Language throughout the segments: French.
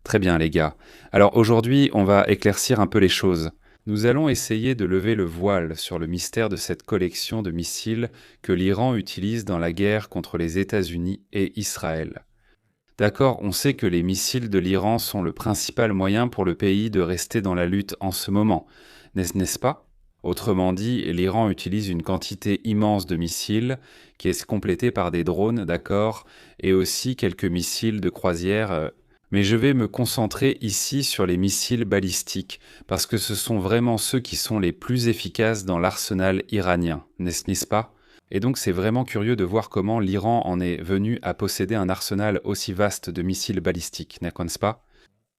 Très bien les gars. Alors aujourd'hui, on va éclaircir un peu les choses. Nous allons essayer de lever le voile sur le mystère de cette collection de missiles que l'Iran utilise dans la guerre contre les États-Unis et Israël. D'accord, on sait que les missiles de l'Iran sont le principal moyen pour le pays de rester dans la lutte en ce moment, n'est-ce pas? Autrement dit, l'Iran utilise une quantité immense de missiles qui est complétée par des drones, d'accord, et aussi quelques missiles de croisière. Mais je vais me concentrer ici sur les missiles balistiques, parce que ce sont vraiment ceux qui sont les plus efficaces dans l'arsenal iranien, n'est-ce pas? Et donc c'est vraiment curieux de voir comment l'Iran en est venu à posséder un arsenal aussi vaste de missiles balistiques, n'est-ce pas?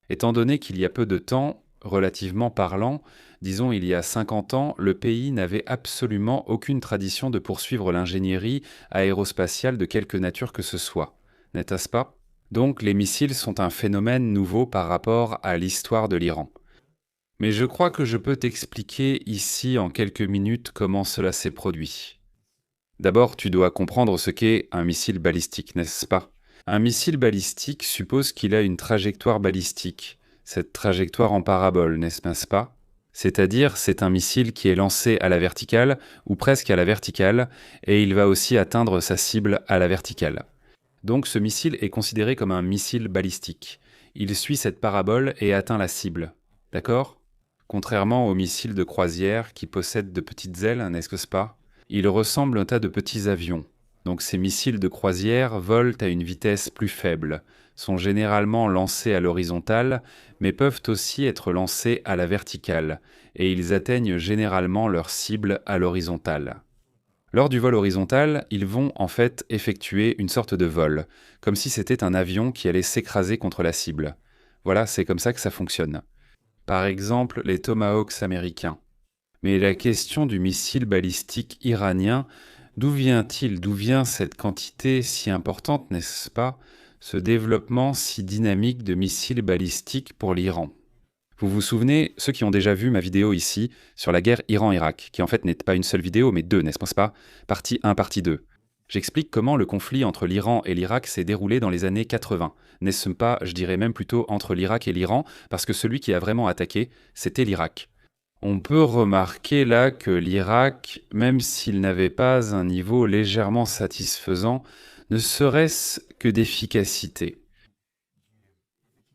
Étant donné qu'il y a peu de temps, relativement parlant, disons il y a 50 ans, le pays n'avait absolument aucune tradition de poursuivre l'ingénierie aérospatiale de quelque nature que ce soit, n'est-ce pas? Donc les missiles sont un phénomène nouveau par rapport à l'histoire de l'Iran. Mais je crois que je peux t'expliquer ici en quelques minutes comment cela s'est produit. D'abord, tu dois comprendre ce qu'est un missile balistique, n'est-ce pas? Un missile balistique suppose qu'il a une trajectoire balistique, cette trajectoire en parabole, n'est-ce pas? C'est-à-dire, c'est un missile qui est lancé à la verticale, ou presque à la verticale, et il va aussi atteindre sa cible à la verticale. Donc ce missile est considéré comme un missile balistique. Il suit cette parabole et atteint la cible. D'accord? Contrairement aux missiles de croisière qui possèdent de petites ailes, n'est-ce pas? Ils ressemblent à un tas de petits avions. Donc ces missiles de croisière volent à une vitesse plus faible, sont généralement lancés à l'horizontale, mais peuvent aussi être lancés à la verticale, et ils atteignent généralement leur cible à l'horizontale. Lors du vol horizontal, ils vont en fait effectuer une sorte de vol, comme si c'était un avion qui allait s'écraser contre la cible. Voilà, c'est comme ça que ça fonctionne. Par exemple, les Tomahawks américains. Mais la question du missile balistique iranien, d'où vient-il? D'où vient cette quantité si importante, n'est-ce pas? Ce développement si dynamique de missiles balistiques pour l'Iran. Vous vous souvenez, ceux qui ont déjà vu ma vidéo ici, sur la guerre Iran-Irak, qui en fait n'est pas une seule vidéo, mais deux, n'est-ce pas? Partie 1, partie 2. J'explique comment le conflit entre l'Iran et l'Irak s'est déroulé dans les années 80. N'est-ce pas, je dirais même plutôt entre l'Irak et l'Iran, parce que celui qui a vraiment attaqué, c'était l'Irak. On peut remarquer là que l'Irak, même s'il n'avait pas un niveau légèrement satisfaisant, ne serait-ce que d'efficacité.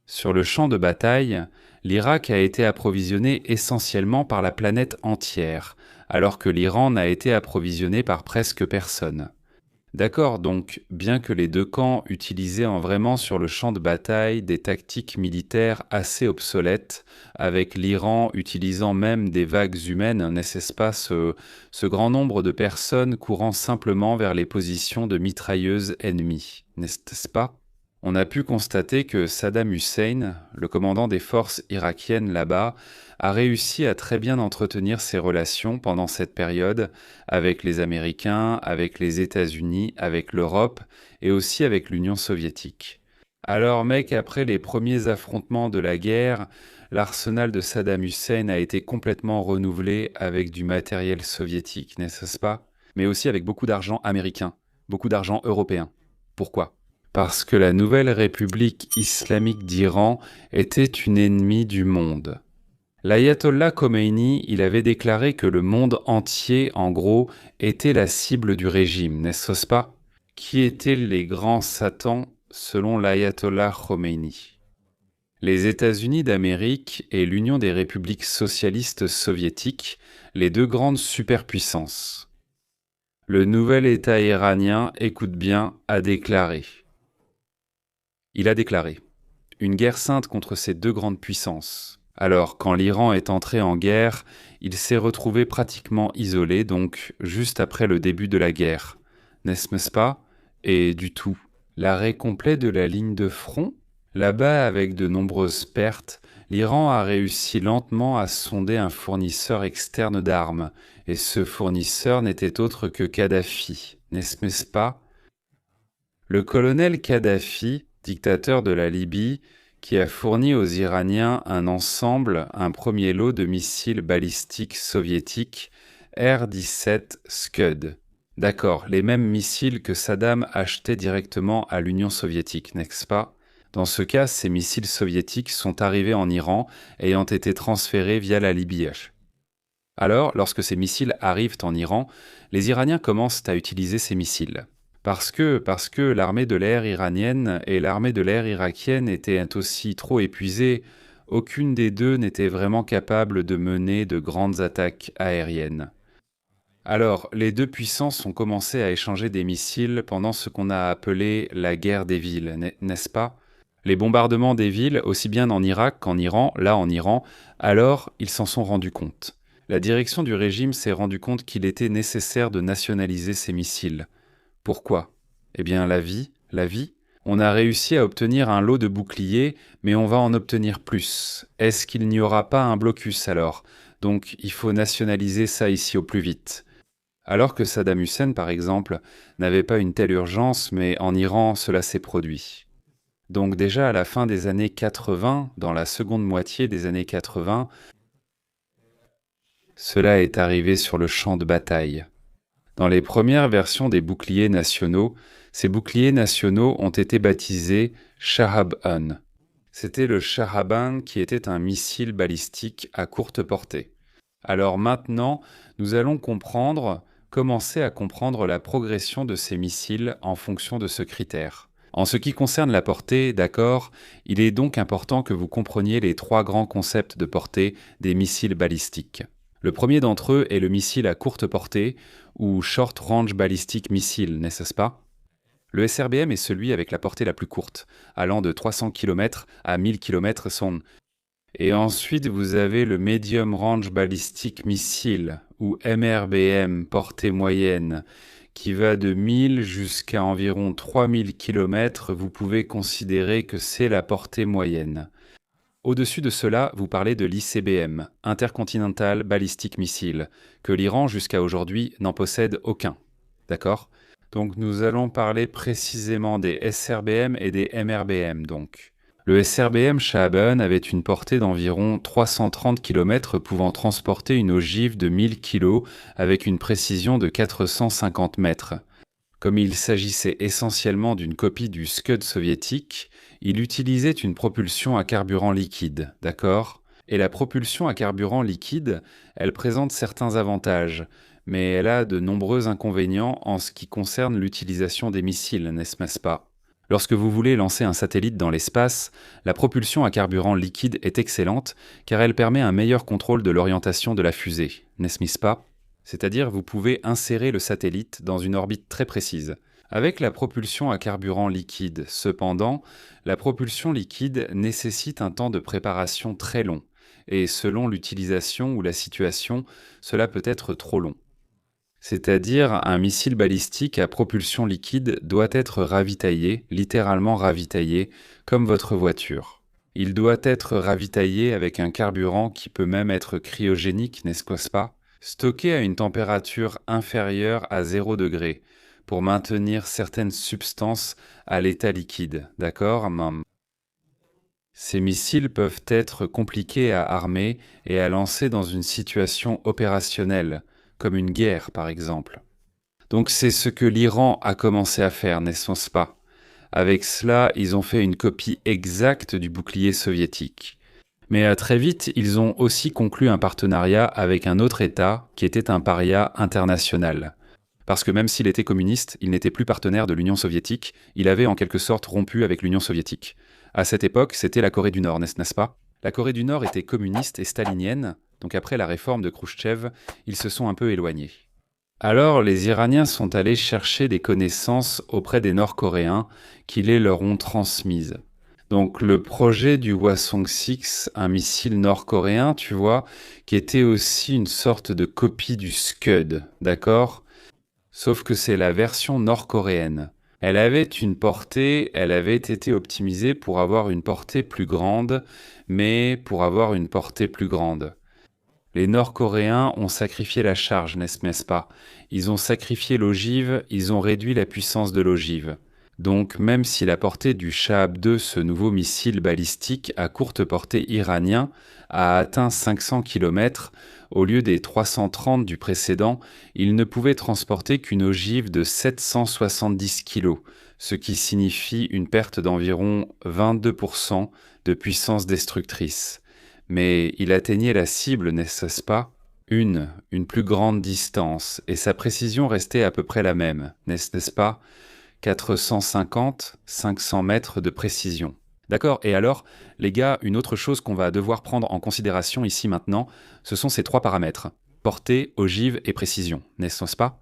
Sur le champ de bataille, l'Irak a été approvisionné essentiellement par la planète entière, alors que l'Iran n'a été approvisionné par presque personne. D'accord, donc, bien que les deux camps utilisaient vraiment sur le champ de bataille des tactiques militaires assez obsolètes, avec l'Iran utilisant même des vagues humaines, n'est-ce pas, ce grand nombre de personnes courant simplement vers les positions de mitrailleuses ennemies, n'est-ce pas? On a pu constater que Saddam Hussein, le commandant des forces irakiennes là-bas, a réussi à très bien entretenir ses relations pendant cette période avec les Américains, avec les États-Unis, avec l'Europe et aussi avec l'Union soviétique. Alors mec, après les premiers affrontements de la guerre, l'arsenal de Saddam Hussein a été complètement renouvelé avec du matériel soviétique, n'est-ce pas? Mais aussi avec beaucoup d'argent américain, beaucoup d'argent européen. Pourquoi? Parce que la nouvelle République islamique d'Iran était une ennemie du monde. L'ayatollah Khomeini, il avait déclaré que le monde entier, en gros, était la cible du régime, n'est-ce pas? Qui étaient les grands satans selon l'ayatollah Khomeini? Les États-Unis d'Amérique et l'Union des républiques socialistes soviétiques, les deux grandes superpuissances. Le nouvel État iranien, écoute bien, a déclaré. Il a déclaré une guerre sainte contre ces deux grandes puissances. Alors, quand l'Iran est entré en guerre, il s'est retrouvé pratiquement isolé, donc juste après le début de la guerre. N'est-ce pas? Et du tout. L'arrêt complet de la ligne de front? Là-bas, avec de nombreuses pertes, l'Iran a réussi lentement à sonder un fournisseur externe d'armes, et ce fournisseur n'était autre que Kadhafi, n'est-ce pas? Le colonel Kadhafi, dictateur de la Libye, qui a fourni aux Iraniens un premier lot de missiles balistiques soviétiques R-17 Scud. D'accord, les mêmes missiles que Saddam achetait directement à l'Union soviétique, n'est-ce pas? Dans ce cas, ces missiles soviétiques sont arrivés en Iran et ont été transférés via la Libye. Alors, lorsque ces missiles arrivent en Iran, les Iraniens commencent à utiliser ces missiles. Parce que l'armée de l'air iranienne et l'armée de l'air irakienne étaient aussi trop épuisées, aucune des deux n'était vraiment capable de mener de grandes attaques aériennes. Alors, les deux puissances ont commencé à échanger des missiles pendant ce qu'on a appelé la guerre des villes, n'est-ce pas? Les bombardements des villes, aussi bien en Irak qu'en Iran, là en Iran, alors ils s'en sont rendus compte. La direction du régime s'est rendu compte qu'il était nécessaire de nationaliser ces missiles. Pourquoi? Eh bien la vie. On a réussi à obtenir un lot de boucliers, mais on va en obtenir plus. Est-ce qu'il n'y aura pas un blocus alors? Donc il faut nationaliser ça ici au plus vite. Alors que Saddam Hussein, par exemple, n'avait pas une telle urgence, mais en Iran, cela s'est produit. Donc déjà à la fin des années 80, dans la seconde moitié des années 80, cela est arrivé sur le champ de bataille. Dans les premières versions des boucliers nationaux, ces boucliers nationaux ont été baptisés Shahab-1. C'était le Shahab-1 qui était un missile balistique à courte portée. Alors maintenant, nous allons commencer à comprendre la progression de ces missiles en fonction de ce critère. En ce qui concerne la portée, d'accord, il est donc important que vous compreniez les trois grands concepts de portée des missiles balistiques. Le premier d'entre eux est le missile à courte portée, ou Short Range Ballistic Missile, n'est-ce pas? Le SRBM est celui avec la portée la plus courte, allant de 300 km à 1000 km son. Et ensuite, vous avez le Medium Range Ballistic Missile, ou MRBM, portée moyenne, qui va de 1000 jusqu'à environ 3000 km. Vous pouvez considérer que c'est la portée moyenne. Au-dessus de cela, vous parlez de l'ICBM, Intercontinental Ballistic Missile, que l'Iran jusqu'à aujourd'hui n'en possède aucun. D'accord? Donc nous allons parler précisément des SRBM et des MRBM donc. Le SRBM Shahab-1 avait une portée d'environ 330 km pouvant transporter une ogive de 1000 kg avec une précision de 450 mètres. Comme il s'agissait essentiellement d'une copie du Scud soviétique, il utilisait une propulsion à carburant liquide, d'accord? Et la propulsion à carburant liquide, elle présente certains avantages, mais elle a de nombreux inconvénients en ce qui concerne l'utilisation des missiles, n'est-ce pas? Lorsque vous voulez lancer un satellite dans l'espace, la propulsion à carburant liquide est excellente car elle permet un meilleur contrôle de l'orientation de la fusée, n'est-ce pas? C'est-à-dire vous pouvez insérer le satellite dans une orbite très précise. Avec la propulsion à carburant liquide, cependant, la propulsion liquide nécessite un temps de préparation très long, et selon l'utilisation ou la situation, cela peut être trop long. C'est-à-dire un missile balistique à propulsion liquide doit être ravitaillé, littéralement ravitaillé, comme votre voiture. Il doit être ravitaillé avec un carburant qui peut même être cryogénique, n'est-ce pas? Stocké à une température inférieure à 0 degré, pour maintenir certaines substances à l'état liquide, d'accord? Ces missiles peuvent être compliqués à armer et à lancer dans une situation opérationnelle, comme une guerre par exemple. Donc c'est ce que l'Iran a commencé à faire, n'est-ce pas? Avec cela, ils ont fait une copie exacte du bouclier soviétique. Mais très vite, ils ont aussi conclu un partenariat avec un autre État qui était un paria international. Parce que même s'il était communiste, il n'était plus partenaire de l'Union soviétique, il avait en quelque sorte rompu avec l'Union soviétique. À cette époque, c'était la Corée du Nord, n'est-ce pas? La Corée du Nord était communiste et stalinienne, donc après la réforme de Khrouchtchev, ils se sont un peu éloignés. Alors les Iraniens sont allés chercher des connaissances auprès des Nord-Coréens qui les leur ont transmises. Donc le projet du Hwasong-6, un missile nord-coréen, tu vois, qui était aussi une sorte de copie du Scud, d'accord? Sauf que c'est la version nord-coréenne. Elle avait été optimisée pour avoir une portée plus grande, mais pour avoir une portée plus grande. Les Nord-Coréens ont sacrifié la charge, n'est-ce pas? Ils ont sacrifié l'ogive, ils ont réduit la puissance de l'ogive. Donc même si la portée du Shahab-2, ce nouveau missile balistique à courte portée iranien, a atteint 500 km, au lieu des 330 du précédent, il ne pouvait transporter qu'une ogive de 770 kg, ce qui signifie une perte d'environ 22% de puissance destructrice. Mais il atteignait la cible, n'est-ce pas? Une plus grande distance, et sa précision restait à peu près la même, n'est-ce pas? 450, 500 mètres de précision. D'accord, et alors, les gars, une autre chose qu'on va devoir prendre en considération ici maintenant, ce sont ces 3 paramètres, portée, ogive et précision, n'est-ce pas?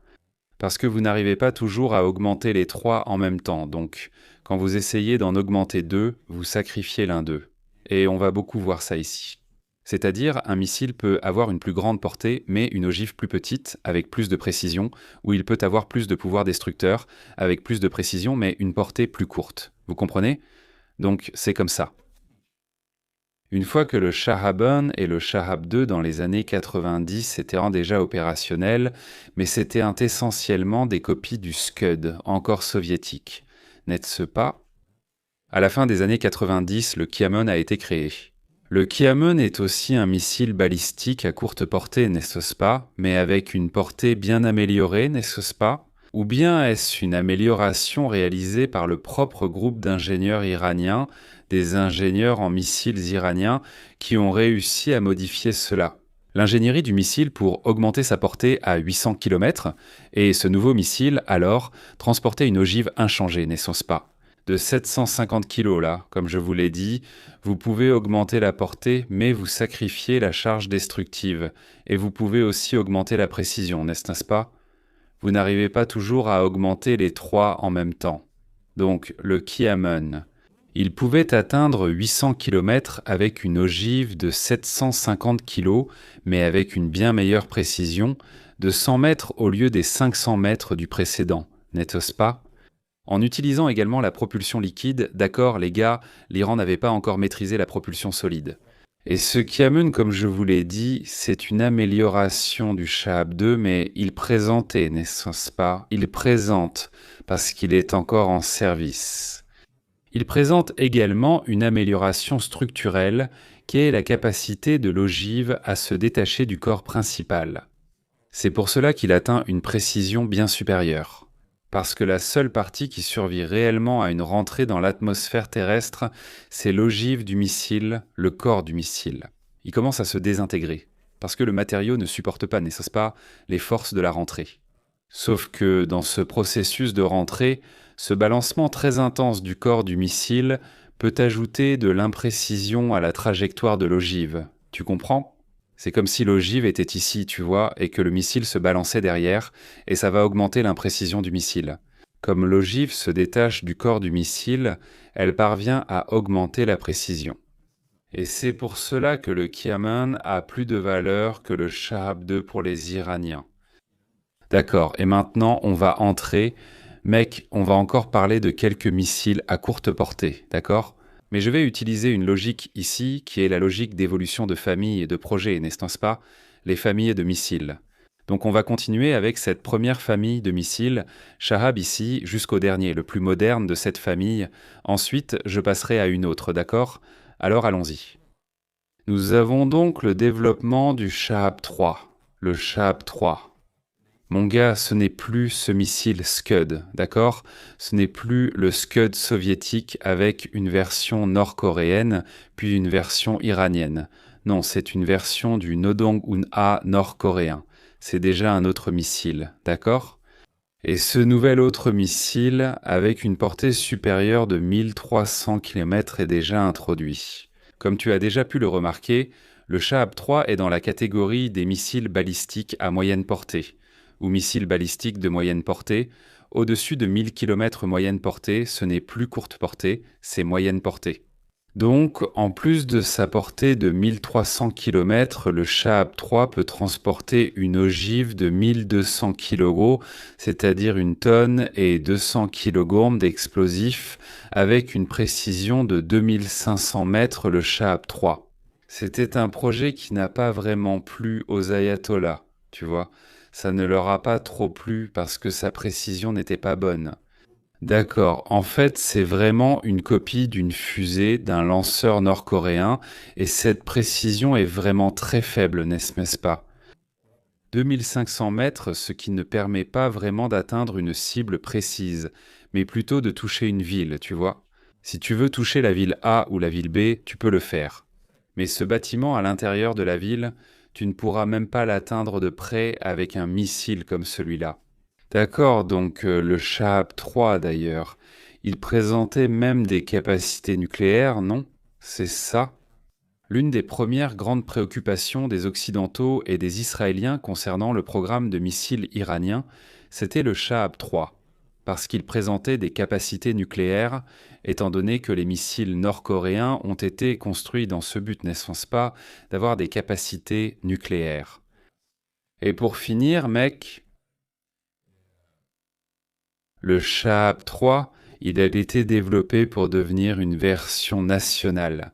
Parce que vous n'arrivez pas toujours à augmenter les 3 en même temps, donc quand vous essayez d'en augmenter 2, vous sacrifiez l'un d'eux. Et on va beaucoup voir ça ici. C'est-à-dire, un missile peut avoir une plus grande portée, mais une ogive plus petite, avec plus de précision, ou il peut avoir plus de pouvoir destructeur, avec plus de précision, mais une portée plus courte. Vous comprenez? Donc, c'est comme ça. Une fois que le Shahab-1 et le Shahab-2 dans les années 90 étaient déjà opérationnels, mais c'était essentiellement des copies du Scud, encore soviétique. N'est-ce pas? À la fin des années 90, le Kiamon a été créé. Le Kiamon est aussi un missile balistique à courte portée, n'est-ce pas, mais avec une portée bien améliorée, n'est-ce pas? Ou bien est-ce une amélioration réalisée par le propre groupe d'ingénieurs iraniens, des ingénieurs en missiles iraniens, qui ont réussi à modifier cela? L'ingénierie du missile pour augmenter sa portée à 800 km, et ce nouveau missile, alors, transportait une ogive inchangée, n'est-ce pas? De 750 kg là, comme je vous l'ai dit, vous pouvez augmenter la portée, mais vous sacrifiez la charge destructive, et vous pouvez aussi augmenter la précision, n'est-ce pas? Vous n'arrivez pas toujours à augmenter les 3 en même temps. Donc, le Kiamon, il pouvait atteindre 800 km avec une ogive de 750 kg, mais avec une bien meilleure précision, de 100 mètres au lieu des 500 mètres du précédent, n'est-ce pas? En utilisant également la propulsion liquide, d'accord les gars, l'Iran n'avait pas encore maîtrisé la propulsion solide. Et ce Kiamon, comme je vous l'ai dit, c'est une amélioration du Shahab-2, mais il présentait, n'est-ce pas? Il présente, parce qu'il est encore en service. Il présente également une amélioration structurelle, qui est la capacité de l'ogive à se détacher du corps principal. C'est pour cela qu'il atteint une précision bien supérieure. Parce que la seule partie qui survit réellement à une rentrée dans l'atmosphère terrestre, c'est l'ogive du missile, le corps du missile. Il commence à se désintégrer, parce que le matériau ne supporte pas, n'est-ce pas, les forces de la rentrée. Sauf que dans ce processus de rentrée, ce balancement très intense du corps du missile peut ajouter de l'imprécision à la trajectoire de l'ogive. Tu comprends ? C'est comme si l'ogive était ici, tu vois, et que le missile se balançait derrière, et ça va augmenter l'imprécision du missile. Comme l'ogive se détache du corps du missile, elle parvient à augmenter la précision. Et c'est pour cela que le Kiamon a plus de valeur que le Shahab-2 pour les Iraniens. D'accord, et maintenant on va entrer. Mec, on va encore parler de quelques missiles à courte portée, d'accord ? Mais je vais utiliser une logique ici, qui est la logique d'évolution de famille et de projet, n'est-ce pas? Les familles de missiles. Donc on va continuer avec cette première famille de missiles, Shahab ici, jusqu'au dernier, le plus moderne de cette famille. Ensuite, je passerai à une autre, d'accord? Alors allons-y. Nous avons donc le développement du Shahab 3, le Shahab 3. Mon gars, ce n'est plus ce missile Scud, d'accord? Ce n'est plus le Scud soviétique avec une version nord-coréenne, puis une version iranienne. Non, c'est une version du Nodong-un-A nord-coréen. C'est déjà un autre missile, d'accord? Et ce nouvel autre missile, avec une portée supérieure de 1300 km, est déjà introduit. Comme tu as déjà pu le remarquer, le Shahab 3 est dans la catégorie des missiles balistiques à moyenne portée, ou missiles balistiques de moyenne portée. Au-dessus de 1000 km moyenne portée, ce n'est plus courte portée, c'est moyenne portée. Donc, en plus de sa portée de 1300 km, le Shahab 3 peut transporter une ogive de 1200 kg, c'est-à-dire une tonne et 200 kg d'explosifs, avec une précision de 2500 mètres le Shahab 3. C'était un projet qui n'a pas vraiment plu aux ayatollahs, tu vois. Ça ne leur a pas trop plu parce que sa précision n'était pas bonne. D'accord, en fait c'est vraiment une copie d'une fusée d'un lanceur nord-coréen et cette précision est vraiment très faible, n'est-ce pas? 2500 mètres, ce qui ne permet pas vraiment d'atteindre une cible précise, mais plutôt de toucher une ville, tu vois. Si tu veux toucher la ville A ou la ville B, tu peux le faire. Mais ce bâtiment à l'intérieur de la ville, tu ne pourras même pas l'atteindre de près avec un missile comme celui-là. D'accord, donc le Shahab 3 d'ailleurs, il présentait même des capacités nucléaires, non? C'est ça? L'une des premières grandes préoccupations des Occidentaux et des Israéliens concernant le programme de missiles iranien, c'était le Shahab 3, parce qu'il présentait des capacités nucléaires, étant donné que les missiles nord-coréens ont été construits dans ce but, n'est-ce pas, d'avoir des capacités nucléaires. Et pour finir, mec, le Shahab 3, il a été développé pour devenir une version nationale.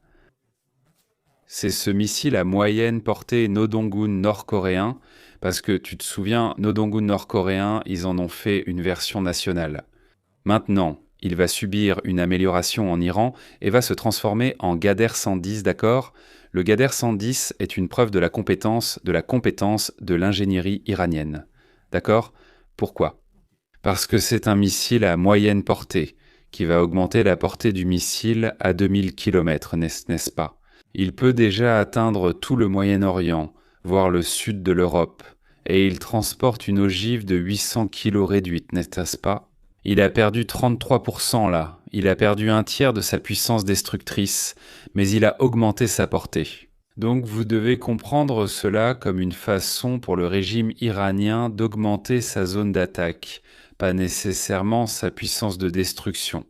C'est ce missile à moyenne portée Nodongun nord-coréen, parce que tu te souviens, Nodongun nord-coréen, ils en ont fait une version nationale. Maintenant, il va subir une amélioration en Iran et va se transformer en Ghader 110, d'accord? Le Ghader 110 est une preuve de la compétence de l'ingénierie iranienne. D'accord? Pourquoi? Parce que c'est un missile à moyenne portée, qui va augmenter la portée du missile à 2000 km, n'est-ce pas? Il peut déjà atteindre tout le Moyen-Orient, voire le sud de l'Europe, et il transporte une ogive de 800 kg réduite, n'est-ce pas? Il a perdu 33% là, il a perdu un tiers de sa puissance destructrice, mais il a augmenté sa portée. Donc vous devez comprendre cela comme une façon pour le régime iranien d'augmenter sa zone d'attaque, pas nécessairement sa puissance de destruction.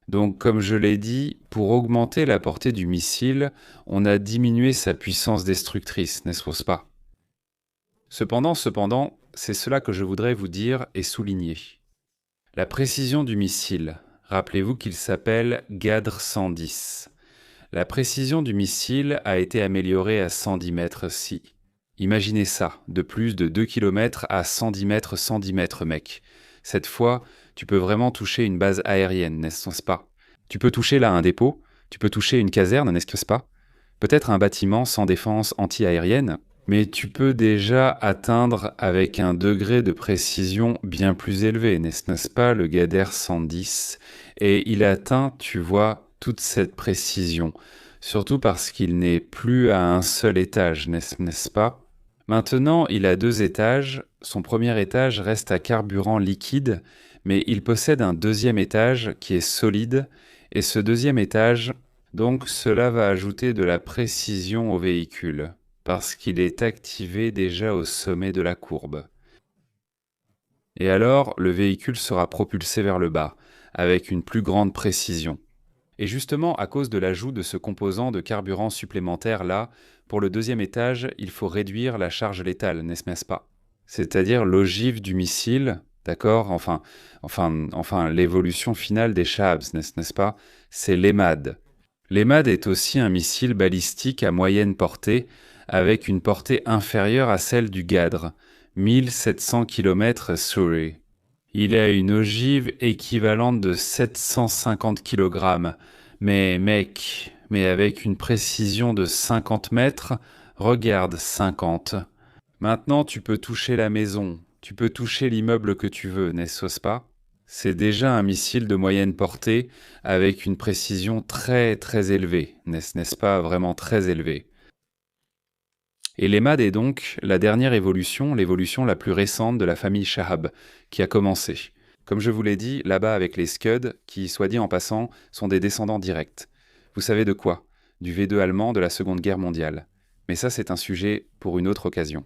Donc, comme je l'ai dit, pour augmenter la portée du missile, on a diminué sa puissance destructrice, n'est-ce pas? Cependant, c'est cela que je voudrais vous dire et souligner. La précision du missile, rappelez-vous qu'il s'appelle Ghadr 110. La précision du missile a été améliorée à 110 mètres si. Imaginez ça, de plus de 2 km à 110 mètres, mec. Cette fois, tu peux vraiment toucher une base aérienne, n'est-ce pas? Tu peux toucher là un dépôt, tu peux toucher une caserne, n'est-ce pas? Peut-être un bâtiment sans défense anti-aérienne, mais tu peux déjà atteindre avec un degré de précision bien plus élevé, n'est-ce pas, le Ghader 110? Et il atteint, tu vois, toute cette précision, surtout parce qu'il n'est plus à un seul étage, n'est-ce pas? Maintenant, il a 2 étages. Son premier étage reste à carburant liquide, mais il possède un deuxième étage qui est solide, et ce deuxième étage, donc cela va ajouter de la précision au véhicule, parce qu'il est activé déjà au sommet de la courbe. Et alors, le véhicule sera propulsé vers le bas, avec une plus grande précision. Et justement, à cause de l'ajout de ce composant de carburant supplémentaire là, pour le deuxième étage, il faut réduire la charge létale, n'est-ce pas? C'est-à-dire l'ogive du missile, d'accord? Enfin, l'évolution finale des Shahabs, n'est-ce pas? C'est l'EMAD. L'EMAD est aussi un missile balistique à moyenne portée, avec une portée inférieure à celle du Ghadr, 1700 km Surrey. Il a une ogive équivalente de 750 kg. Mais mec, mais avec une précision de 50 mètres, regarde 50. Maintenant, tu peux toucher la maison, tu peux toucher l'immeuble que tu veux, n'est-ce pas? C'est déjà un missile de moyenne portée avec une précision très très élevée, n'est-ce pas? Vraiment très élevée. Et l'EMAD est donc la dernière évolution, l'évolution la plus récente de la famille Shahab, qui a commencé. Comme je vous l'ai dit, là-bas avec les Scud, qui, soit dit en passant, sont des descendants directs. Vous savez de quoi? Du V2 allemand de la Seconde Guerre mondiale. Mais ça, c'est un sujet pour une autre occasion.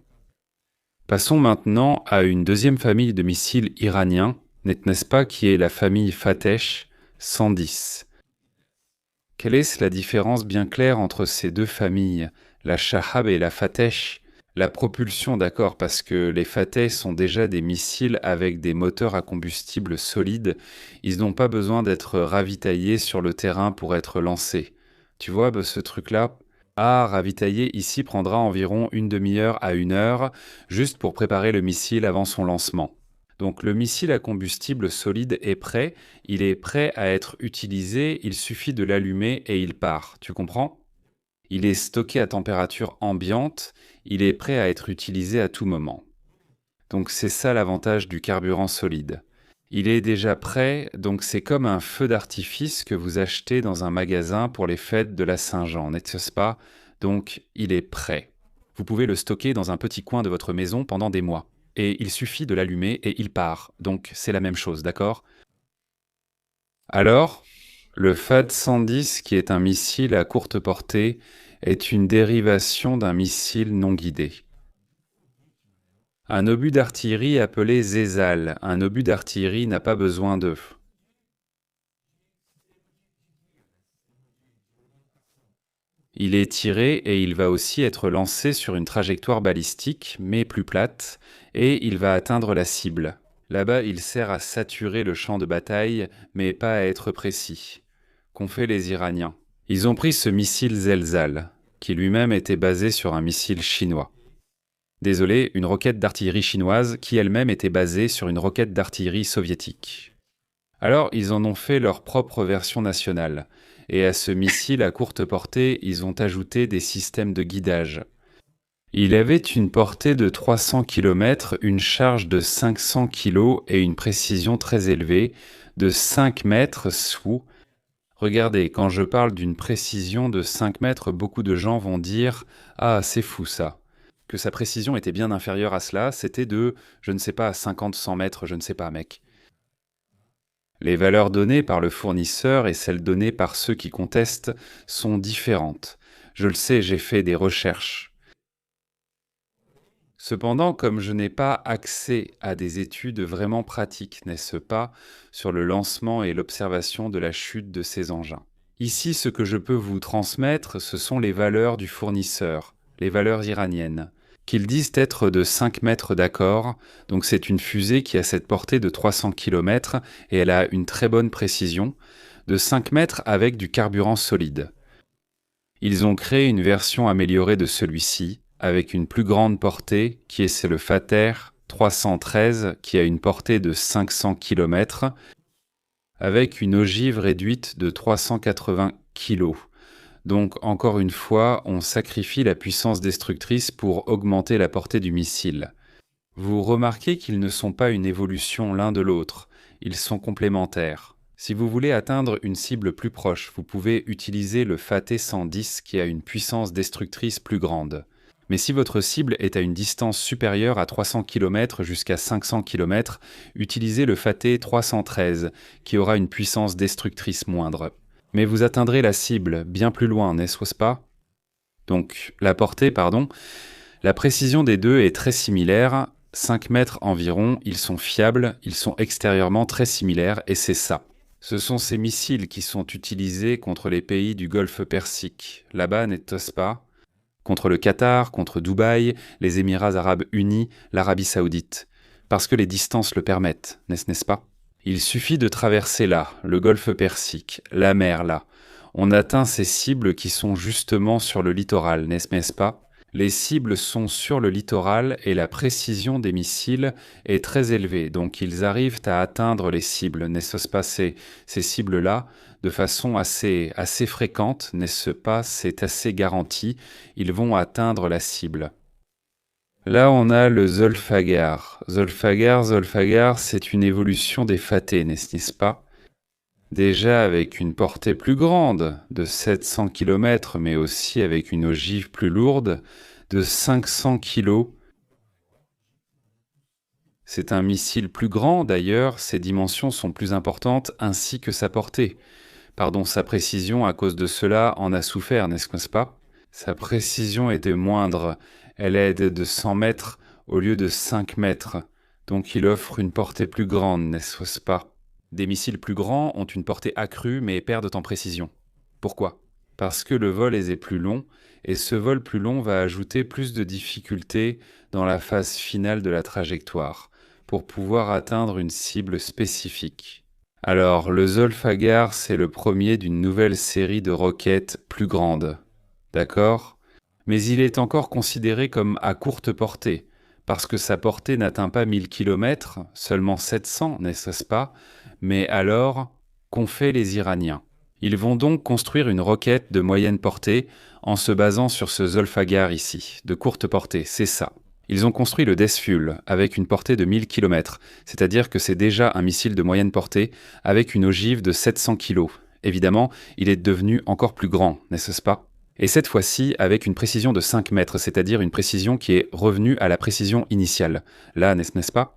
Passons maintenant à une deuxième famille de missiles iraniens, n'est-ce pas, qui est la famille Fateh 110. Quelle est la différence bien claire entre ces deux familles, la Shahab et la Fateh? La propulsion, d'accord, parce que les Fateh sont déjà des missiles avec des moteurs à combustible solide. Ils n'ont pas besoin d'être ravitaillés sur le terrain pour être lancés. Tu vois, ce truc-là, ravitailler ici prendra environ une demi-heure à 1 heure, juste pour préparer le missile avant son lancement. Donc le missile à combustible solide est prêt, il est prêt à être utilisé, il suffit de l'allumer et il part, tu comprends? Il est stocké à température ambiante, il est prêt à être utilisé à tout moment. Donc c'est ça l'avantage du carburant solide. Il est déjà prêt, donc c'est comme un feu d'artifice que vous achetez dans un magasin pour les fêtes de la Saint-Jean, n'est-ce pas? Donc il est prêt. Vous pouvez le stocker dans un petit coin de votre maison pendant des mois. Et il suffit de l'allumer et il part. Donc c'est la même chose, d'accord? Alors, le FAD 110, qui est un missile à courte portée, est une dérivation d'un missile non guidé. Un obus d'artillerie appelé Zézal. Un obus d'artillerie n'a pas besoin d'eux. Il est tiré et il va aussi être lancé sur une trajectoire balistique, mais plus plate, et il va atteindre la cible. Là-bas, il sert à saturer le champ de bataille, mais pas à être précis. Qu'ont fait les Iraniens? Ils ont pris ce missile Zelzal, qui lui-même était basé sur un missile chinois. Désolé, une roquette d'artillerie chinoise qui elle-même était basée sur une roquette d'artillerie soviétique. Alors, ils en ont fait leur propre version nationale, et à ce missile à courte portée, ils ont ajouté des systèmes de guidage. Il avait une portée de 300 km, une charge de 500 kg et une précision très élevée de 5 mètres sous. Regardez, quand je parle d'une précision de 5 mètres, beaucoup de gens vont dire « Ah, c'est fou ça !» Que sa précision était bien inférieure à cela, c'était de, je ne sais pas, 50-100 mètres, je ne sais pas, mec. Les valeurs données par le fournisseur et celles données par ceux qui contestent sont différentes. Je le sais, j'ai fait des recherches. Cependant, comme je n'ai pas accès à des études vraiment pratiques, n'est-ce pas, sur le lancement et l'observation de la chute de ces engins. Ici, ce que je peux vous transmettre, ce sont les valeurs du fournisseur, les valeurs iraniennes, qu'ils disent être de 5 mètres d'accord, donc c'est une fusée qui a cette portée de 300 km et elle a une très bonne précision, de 5 mètres avec du carburant solide. Ils ont créé une version améliorée de celui-ci, avec une plus grande portée, qui est le Fater 313, qui a une portée de 500 km, avec une ogive réduite de 380 kg. Donc, encore une fois, on sacrifie la puissance destructrice pour augmenter la portée du missile. Vous remarquez qu'ils ne sont pas une évolution l'un de l'autre, ils sont complémentaires. Si vous voulez atteindre une cible plus proche, vous pouvez utiliser le FAT 110 qui a une puissance destructrice plus grande. Mais si votre cible est à une distance supérieure à 300 km jusqu'à 500 km, utilisez le FAT 313 qui aura une puissance destructrice moindre. Mais vous atteindrez la cible bien plus loin, n'est-ce pas? Donc, la portée, la précision des deux est très similaire, 5 mètres environ, ils sont fiables, ils sont extérieurement très similaires, et c'est ça. Ce sont ces missiles qui sont utilisés contre les pays du Golfe Persique, là-bas, n'est-ce pas? Contre le Qatar, contre Dubaï, les Émirats arabes unis, l'Arabie saoudite. Parce que les distances le permettent, n'est-ce pas? Il suffit de traverser là, le golfe Persique, la mer là. On atteint ces cibles qui sont justement sur le littoral, n'est-ce pas? Les cibles sont sur le littoral et la précision des missiles est très élevée, donc ils arrivent à atteindre les cibles, n'est-ce pas? Ces cibles-là, de façon assez fréquente, n'est-ce pas? C'est assez garanti, ils vont atteindre la cible. Là, on a le Zolfaghar. Zolfaghar, c'est une évolution des Fatés, n'est-ce pas? Déjà avec une portée plus grande, de 700 km, mais aussi avec une ogive plus lourde, de 500 kg. C'est un missile plus grand, d'ailleurs, ses dimensions sont plus importantes, ainsi que sa portée. Pardon, sa précision, à cause de cela, en a souffert, n'est-ce pas? Sa précision était moindre. Elle est de 100 mètres au lieu de 5 mètres, donc il offre une portée plus grande, n'est-ce pas? Des missiles plus grands ont une portée accrue mais perdent en précision. Pourquoi? Parce que le vol est plus long, et ce vol plus long va ajouter plus de difficultés dans la phase finale de la trajectoire, pour pouvoir atteindre une cible spécifique. Alors, le Zolfaghar, c'est le premier d'une nouvelle série de roquettes plus grandes. D'accord? Mais il est encore considéré comme à courte portée, parce que sa portée n'atteint pas 1000 km, seulement 700, n'est-ce pas? Mais alors, qu'ont fait les Iraniens? Ils vont donc construire une roquette de moyenne portée en se basant sur ce Zolfaghar ici, de courte portée, c'est ça. Ils ont construit le Deathfuel avec une portée de 1000 km, c'est-à-dire que c'est déjà un missile de moyenne portée avec une ogive de 700 kg. Évidemment, il est devenu encore plus grand, n'est-ce pas? Et cette fois-ci avec une précision de 5 mètres, c'est-à-dire une précision qui est revenue à la précision initiale. Là, n'est-ce pas?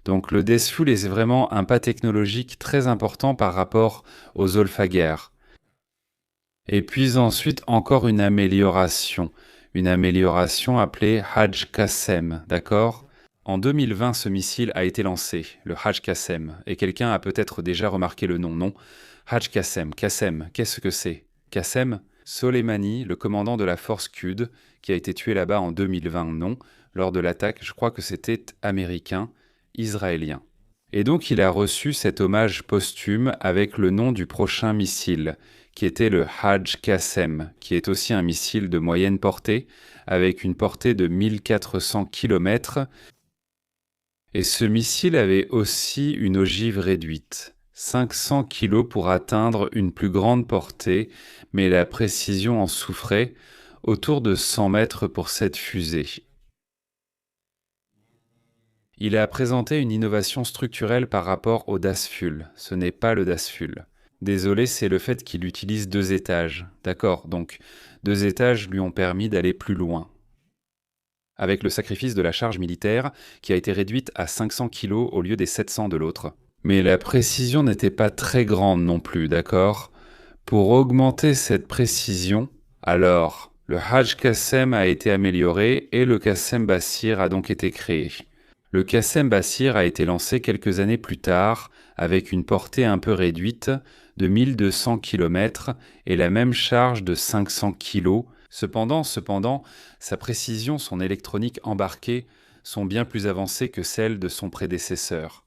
Donc le Deathfuel est vraiment un pas technologique très important par rapport aux Olfaguer. Et puis ensuite, encore une amélioration appelée Hajj Qassem, d'accord? En 2020, ce missile a été lancé, le Hajj Qassem, et quelqu'un a peut-être déjà remarqué le nom, non? Hajj Qassem, qu'est-ce que c'est? Qassem, Soleimani, le commandant de la force Qud, qui a été tué là-bas en 2020, non? Lors de l'attaque, je crois que c'était américain, israélien. Et donc il a reçu cet hommage posthume avec le nom du prochain missile, qui était le Hajj Qassem, qui est aussi un missile de moyenne portée, avec une portée de 1400 km. Et ce missile avait aussi une ogive réduite, 500 kg pour atteindre une plus grande portée, mais la précision en souffrait, autour de 100 mètres pour cette fusée. Il a présenté une innovation structurelle par rapport au Deathfuel. Ce n'est pas le Deathfuel. Désolé, c'est le fait qu'il utilise 2 étages. D'accord, donc 2 étages lui ont permis d'aller plus loin. Avec le sacrifice de la charge militaire qui a été réduite à 500 kg au lieu des 700 de l'autre. Mais la précision n'était pas très grande non plus, d'accord? Pour augmenter cette précision, alors, le Hajj Qassem a été amélioré et le Qassem Bassir a donc été créé. Le Qassem Bassir a été lancé quelques années plus tard avec une portée un peu réduite de 1200 km et la même charge de 500 kg. Cependant, sa précision, son électronique embarquée sont bien plus avancées que celles de son prédécesseur.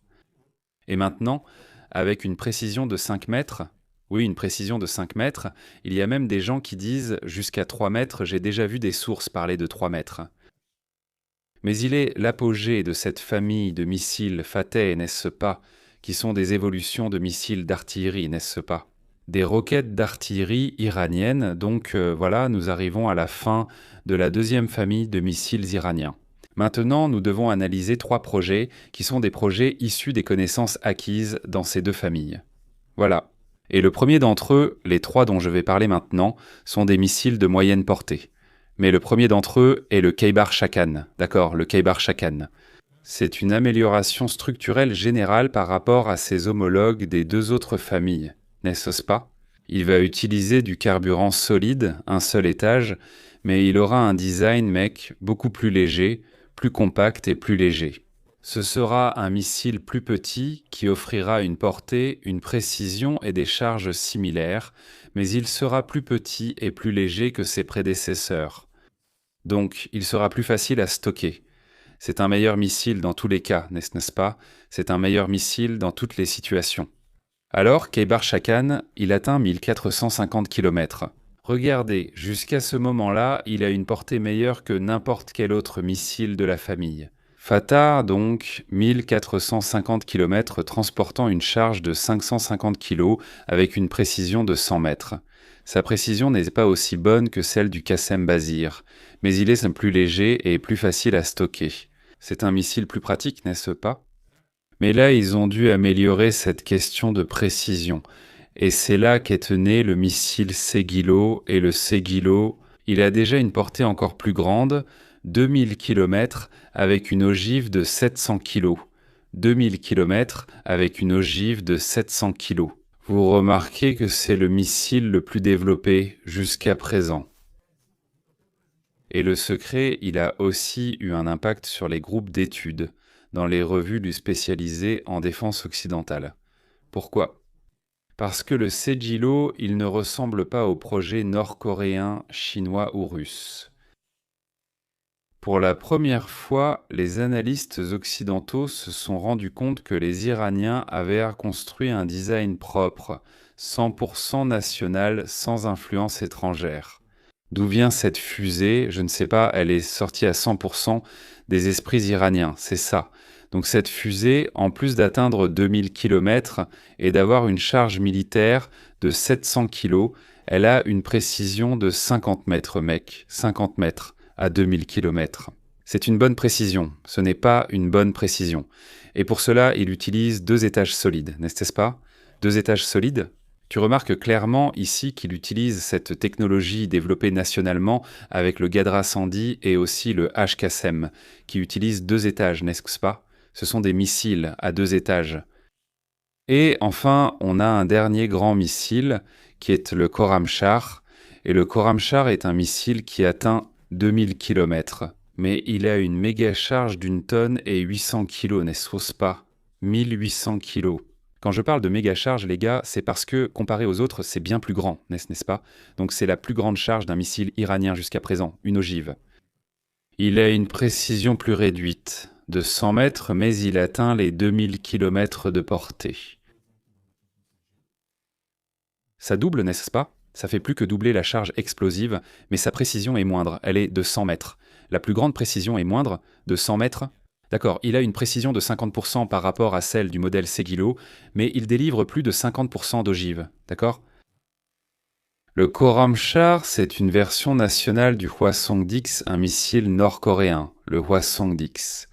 Et maintenant, avec une précision de 5 mètres, oui, une précision de 5 mètres, il y a même des gens qui disent jusqu'à 3 mètres, j'ai déjà vu des sources parler de 3 mètres. Mais il est l'apogée de cette famille de missiles Fateh, n'est-ce pas, qui sont des évolutions de missiles d'artillerie, n'est-ce pas? Des roquettes d'artillerie iraniennes, donc voilà, nous arrivons à la fin de la deuxième famille de missiles iraniens. Maintenant, nous devons analyser 3 projets qui sont des projets issus des connaissances acquises dans ces 2 familles. Voilà. Et le premier d'entre eux, les 3 dont je vais parler maintenant, sont des missiles de moyenne portée. Mais le premier d'entre eux est le Khaybar Shakan. D'accord, le Khaybar Shakan. C'est une amélioration structurelle générale par rapport à ses homologues des 2 autres familles, n'est-ce pas? Il va utiliser du carburant solide, un seul étage, mais il aura un design, beaucoup plus léger, plus compact et plus léger. Ce sera un missile plus petit qui offrira une portée, une précision et des charges similaires, mais il sera plus petit et plus léger que ses prédécesseurs. Donc, il sera plus facile à stocker. C'est un meilleur missile dans tous les cas, n'est-ce pas? C'est un meilleur missile dans toutes les situations. Alors, Khaybar Shakan, il atteint 1450 km. Regardez, jusqu'à ce moment-là, il a une portée meilleure que n'importe quel autre missile de la famille. Fatah, donc, 1450 km transportant une charge de 550 kg avec une précision de 100 mètres. Sa précision n'est pas aussi bonne que celle du Qassem Bassir, mais il est plus léger et plus facile à stocker. C'est un missile plus pratique, n'est-ce pas? Mais là, ils ont dû améliorer cette question de précision. Et c'est là qu'est né le missile Segilo, et le Segilo, il a déjà une portée encore plus grande, 2000 km avec une ogive de 700 kg. 2000 km avec une ogive de 700 kg. Vous remarquez que c'est le missile le plus développé jusqu'à présent. Et le secret, il a aussi eu un impact sur les groupes d'études, dans les revues spécialisées en défense occidentale. Pourquoi? Parce que le Segilo, il ne ressemble pas au projet nord-coréen, chinois ou russe. Pour la première fois, les analystes occidentaux se sont rendus compte que les Iraniens avaient construit un design propre, 100% national, sans influence étrangère. D'où vient cette fusée? Je ne sais pas, elle est sortie à 100% des esprits iraniens, c'est ça. Donc cette fusée, en plus d'atteindre 2000 km et d'avoir une charge militaire de 700 kg, elle a une précision de 50 mètres, 50 mètres à 2000 km. C'est une bonne précision, ce n'est pas une bonne précision. Et pour cela, il utilise 2 étages solides, n'est-ce pas? 2 étages solides? Tu remarques clairement ici qu'il utilise cette technologie développée nationalement avec le Gadra 110 et aussi le HKSM, qui utilisent 2 étages, n'est-ce pas? Ce sont des missiles à 2 étages. Et enfin, on a un dernier grand missile qui est le Khorramshahr. Et le Khorramshahr est un missile qui atteint 2000 km. Mais il a une méga charge d'une tonne et 800 kg, n'est-ce pas? 1800 kg. Quand je parle de méga charge, les gars, c'est parce que, comparé aux autres, c'est bien plus grand, n'est-ce pas? Donc c'est la plus grande charge d'un missile iranien jusqu'à présent, une ogive. Il a une précision plus réduite, de 100 mètres, mais il atteint les 2000 km de portée. Ça double, n'est-ce pas? Ça fait plus que doubler la charge explosive, mais sa précision est moindre, elle est de 100 mètres. La plus grande précision est moindre, de 100 mètres. D'accord, il a une précision de 50% par rapport à celle du modèle Segilo, mais il délivre plus de 50% d'ogive, d'accord? Le Khorramshahr, c'est une version nationale du Hwasong-Dix, un missile nord-coréen, le Hwasong-Dix.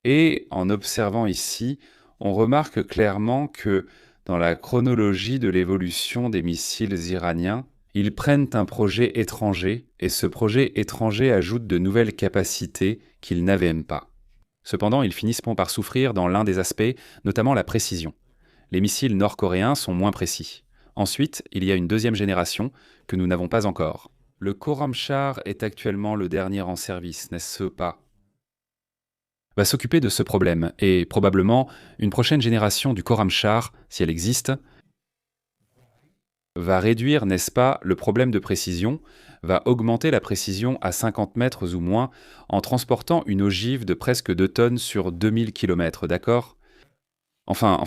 Et en observant ici, on remarque clairement que dans la chronologie de l'évolution des missiles iraniens, ils prennent un projet étranger, et ce projet étranger ajoute de nouvelles capacités qu'ils n'avaient même pas. Cependant, ils finissent par souffrir dans l'un des aspects, notamment la précision. Les missiles nord-coréens sont moins précis. Ensuite, il y a une deuxième génération que nous n'avons pas encore. Le Khorramshahr est actuellement le dernier en service, n'est-ce pas? Va s'occuper de ce problème, et probablement une prochaine génération du Khorramshahr, si elle existe, va réduire, n'est-ce pas, le problème de précision, va augmenter la précision à 50 mètres ou moins en transportant une ogive de presque 2 tonnes sur 2000 km, d'accord? Enfin,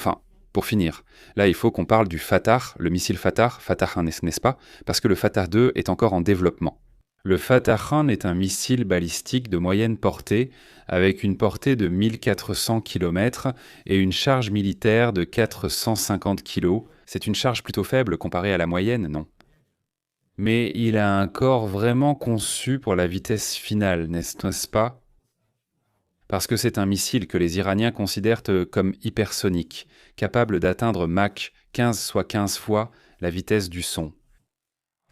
pour finir, là il faut qu'on parle du Fatah, le missile Fatah 1, n'est-ce pas? Parce que le Fatah 2 est encore en développement. Le Fatah 1 est un missile balistique de moyenne portée, avec une portée de 1400 km et une charge militaire de 450 kg. C'est une charge plutôt faible comparée à la moyenne, non? Mais il a un corps vraiment conçu pour la vitesse finale, n'est-ce pas? Parce que c'est un missile que les Iraniens considèrent comme hypersonique, capable d'atteindre Mach 15 soit 15 fois la vitesse du son.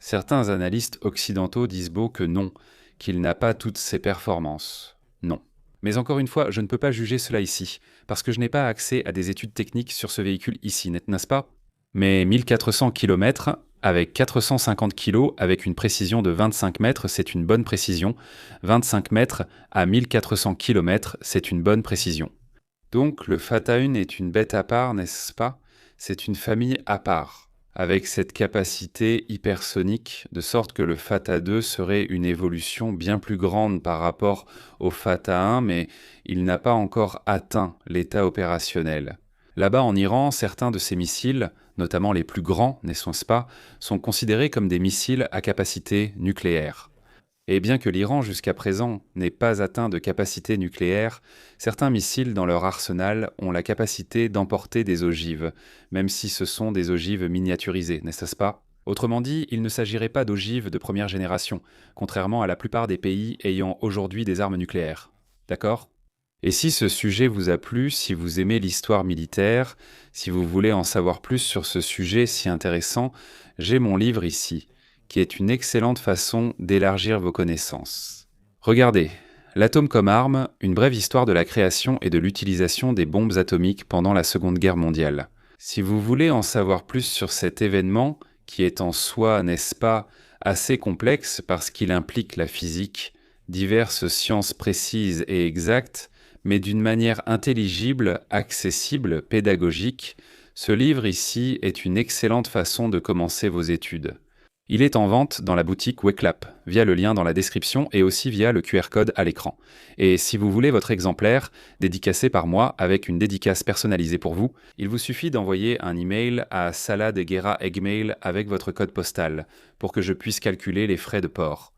Certains analystes occidentaux disent beau que non, qu'il n'a pas toutes ces performances. Non. Mais encore une fois, je ne peux pas juger cela ici, parce que je n'ai pas accès à des études techniques sur ce véhicule ici, n'est-ce pas? Mais 1400 km avec 450 kg avec une précision de 25 mètres, c'est une bonne précision. 25 mètres à 1400 km, c'est une bonne précision. Donc le Fatah 1 est une bête à part, n'est-ce pas? C'est une famille à part, avec cette capacité hypersonique, de sorte que le Fatah 2 serait une évolution bien plus grande par rapport au Fatah 1, mais il n'a pas encore atteint l'état opérationnel. Là-bas en Iran, certains de ces missiles, notamment les plus grands, n'est-ce pas, sont considérés comme des missiles à capacité nucléaire. Et bien que l'Iran jusqu'à présent n'ait pas atteint de capacité nucléaire, certains missiles dans leur arsenal ont la capacité d'emporter des ogives, même si ce sont des ogives miniaturisées, n'est-ce pas? Autrement dit, il ne s'agirait pas d'ogives de première génération, contrairement à la plupart des pays ayant aujourd'hui des armes nucléaires. D'accord? Et si ce sujet vous a plu, si vous aimez l'histoire militaire, si vous voulez en savoir plus sur ce sujet si intéressant, j'ai mon livre ici, qui est une excellente façon d'élargir vos connaissances. Regardez, L'atome comme arme, une brève histoire de la création et de l'utilisation des bombes atomiques pendant la Seconde Guerre mondiale. Si vous voulez en savoir plus sur cet événement, qui est en soi, n'est-ce pas, assez complexe parce qu'il implique la physique, diverses sciences précises et exactes, mais d'une manière intelligible, accessible, pédagogique, ce livre ici est une excellente façon de commencer vos études. Il est en vente dans la boutique Weclap, via le lien dans la description et aussi via le QR code à l'écran. Et si vous voulez votre exemplaire, dédicacé par moi avec une dédicace personnalisée pour vous, il vous suffit d'envoyer un email à saladeguerra@gmail avec votre code postal, pour que je puisse calculer les frais de port.